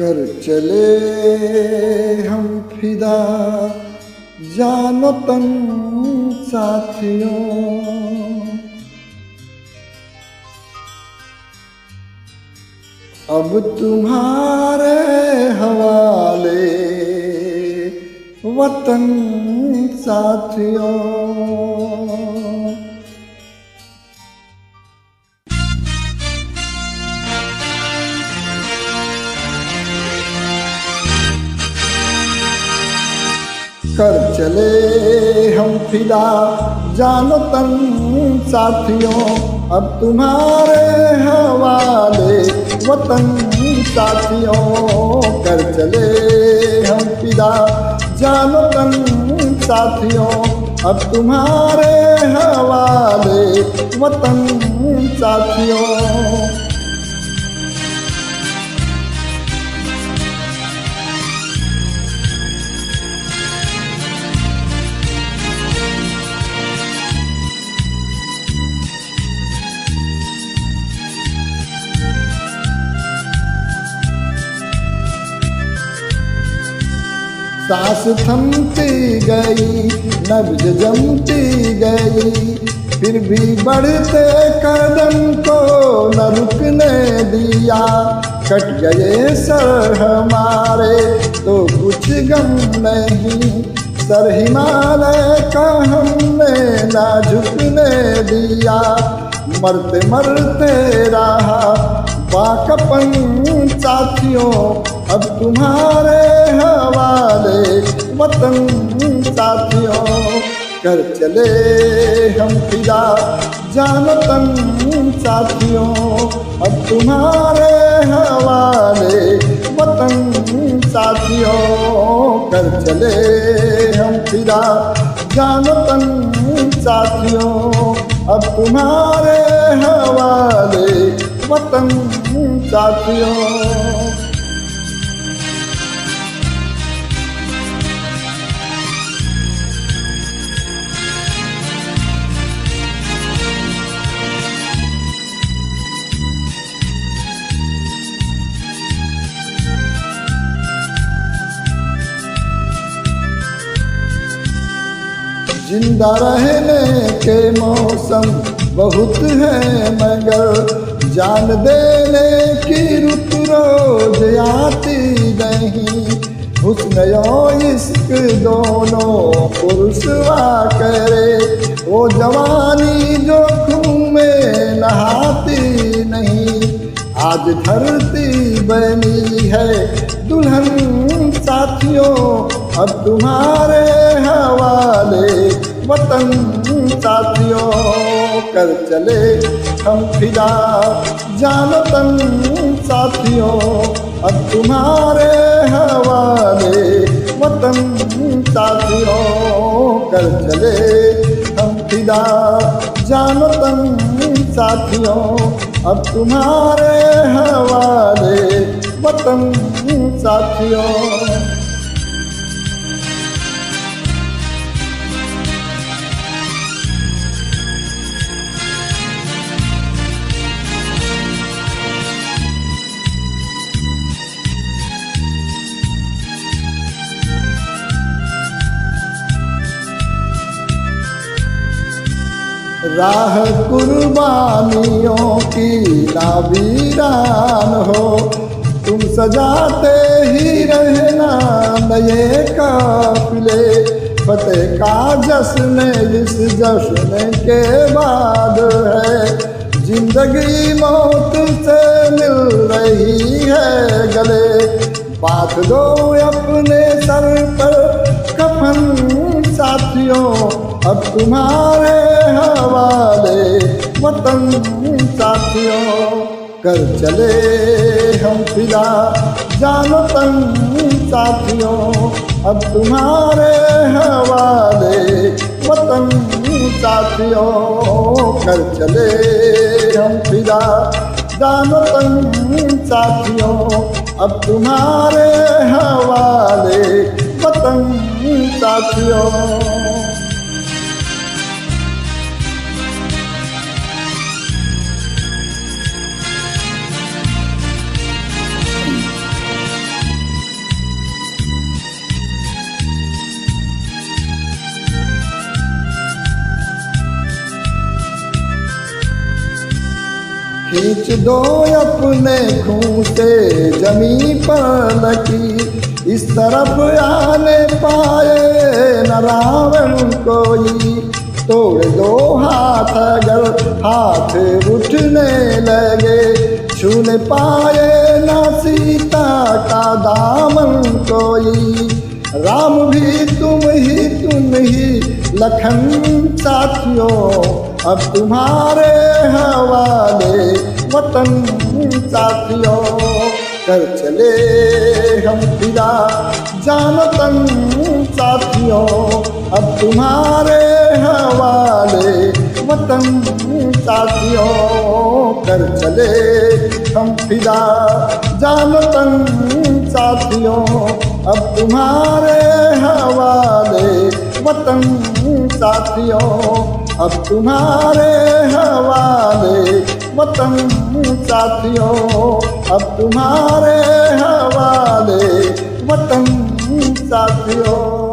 कर चले हम फिदा जानो तन साथियों, अब तुम्हारे हवाले वतन साथियों। कर चले हम फिदा जानो तन साथियों, अब तुम्हारे हवाले वतन साथियों। कर चले हम फिदा जानो तन साथियों, अब तुम्हारे हवाले वतन साथियों। सांस थमती गई, नब्ज जमती गई, फिर भी बढ़ते कदम को न रुकने दिया। कट गए सर हमारे तो कुछ गम नहीं, सर हिमालय का हमने ना झुकने दिया। मरते मरते रहा बाकपन साथियों, अब तुम्हारे हवाले वतन साथियों। कर चले हम फिदा जानो तन साथियों, अब तुम्हारे हवाले वतन साथियों। कर चले हम फिदा जानो तन साथियों, अब तुम्हारे हवाले वतन साथियों। जिंदा रहने के मौसम बहुत है, मगर जान देने की रुत रोज आती नहीं। हुस्न और इश्क दोनों पुरुषवा करे, वो जवानी जो खून में नहाती नहीं। आज धरती बनी है दुल्हन साथियों, अब तुम्हारे हवाले वतन साथियों। कर चले हम फिदा जानो तन साथियों, अब तुम्हारे हवाले वतन साथियों। कर चले हम फिदा जानो तन साथियों, अब तुम्हारे हवाले वतन साथियों। राह कुर्बानियों की नावीरान हो, तुम सजाते ही रहना नए काफिले। फतेह का जश्न इस जश्न के बाद है, जिंदगी मौत से मिल रही है गले। बांध दो अपने सर पर कफन साथियों, अब तुम्हारे हवाले वतन साथियों। कर चले हम फिदा जानो तन साथियों, अब तुम्हारे हवाले वतन साथियों। कर चले हम फिदा जानो तन साथियों, अब तुम्हारे हवाले वतन साथियों। खींच दो अपने खून से जमी पर लकीर, इस तरफ आने पाए न रावण कोई। तोड़ दो हाथ अगर हाथ उठने लगे, छूने पाए न सीता का दामन कोई। राम भी तुम ही लखन साथियों, अब तुम्हारे हवाले वतन साथियों। कर चले हम फिदा जानो तन साथियों, अब तुम्हारे हवाले वतन साथियों। कर चले हम फिदा जानो तन साथियों, अब तुम्हारे हवाले वतन साथियों। अब तुम्हारे हवाले वतन साथियों, अब तुम्हारे हवाले वतन साथियों।